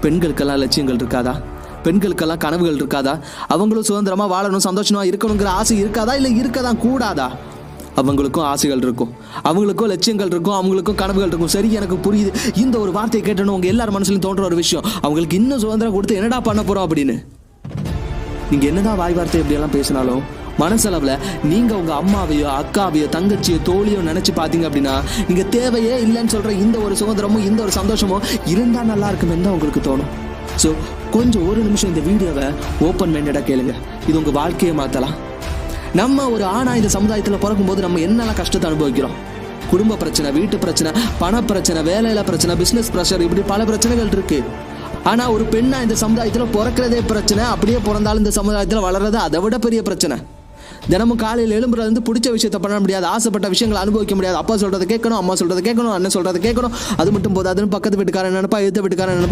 பெண்களுக்கெல்லாம் லட்சியங்கள் இருக்காதா? பெண்களுக்கெல்லாம் கனவுகள் இருக்காதா? அவங்களும் சுதந்திரமா வாழணும், சந்தோஷமா இருக்கணுங்கிற ஆசை இருக்காதா? இல்லை இருக்கதான் கூடாதா? அவங்களுக்கும் ஆசைகள் இருக்கும், அவங்களுக்கும் லட்சியங்கள் இருக்கும், அவங்களுக்கும் கனவுகள் இருக்கும். சரி, எனக்கு புரியுது. இந்த ஒரு வார்த்தையை கேட்டணும் உங்க எல்லார் மனசுலையும் தோன்ற ஒரு விஷயம், அவங்களுக்கு இன்னும் சுதந்திரம் கொடுத்து என்னடா பண்ண போறோம் அப்படின்னு. நீங்க என்னதான் வாய் வார்த்தை இப்படியெல்லாம் பேசினாலும் மனசளவுல நீங்க உங்க அம்மாவையோ அக்காவையோ தங்கச்சியோ தோழியோ நினைச்சு பாத்தீங்க அப்படின்னா நீங்க தேவையே இல்லைன்னு சொல்ற இந்த ஒரு சுதந்திரமும் இந்த ஒரு சந்தோஷமும் இருந்தா நல்லா இருக்குன்னு தான் உங்களுக்கு தோணும். ஸோ கொஞ்சம் ஒரு நிமிஷம் இந்த வீடியோவை ஓப்பன் மைண்டடா கேளுங்க. இது உங்க வாழ்க்கையை மாத்தலாம். நம்ம ஒரு ஆணா இந்த சமுதாயத்தில் பிறக்கும் போது நம்ம என்னெல்லாம் கஷ்டத்தை அனுபவிக்கிறோம். குடும்ப பிரச்சனை, வீட்டு பிரச்சனை, பண பிரச்சனை, வேலையில பிரச்சனை, பிசினஸ் ப்ரெஷர், இப்படி பல பிரச்சனைகள் இருக்கு. ஆனா ஒரு பெண்ணா இந்த சமுதாயத்தில் பிறக்கிறதே பிரச்சனை, அப்படியே பிறந்தாலும் இந்த சமுதாயத்தில் வளர்றது அதை விட பெரிய பிரச்சனை. தினமும் காலையில் எழும்புறது வந்து பிடிச்ச விஷயத்த பண்ண முடியாது, ஆசைப்பட்ட விஷயங்களை அனுபவிக்க முடியாது. அப்பா சொல்றதை கேட்கணும், அம்மா சொல்றதை கேட்கணும், அண்ணன் சொல்றதை கேட்கணும். அது மட்டும் போது அதுன்னு பக்கத்து வீட்டுக்காரன் நினைப்பா, எதிர்த்த வீட்டுக்காரன் நினைப்பா.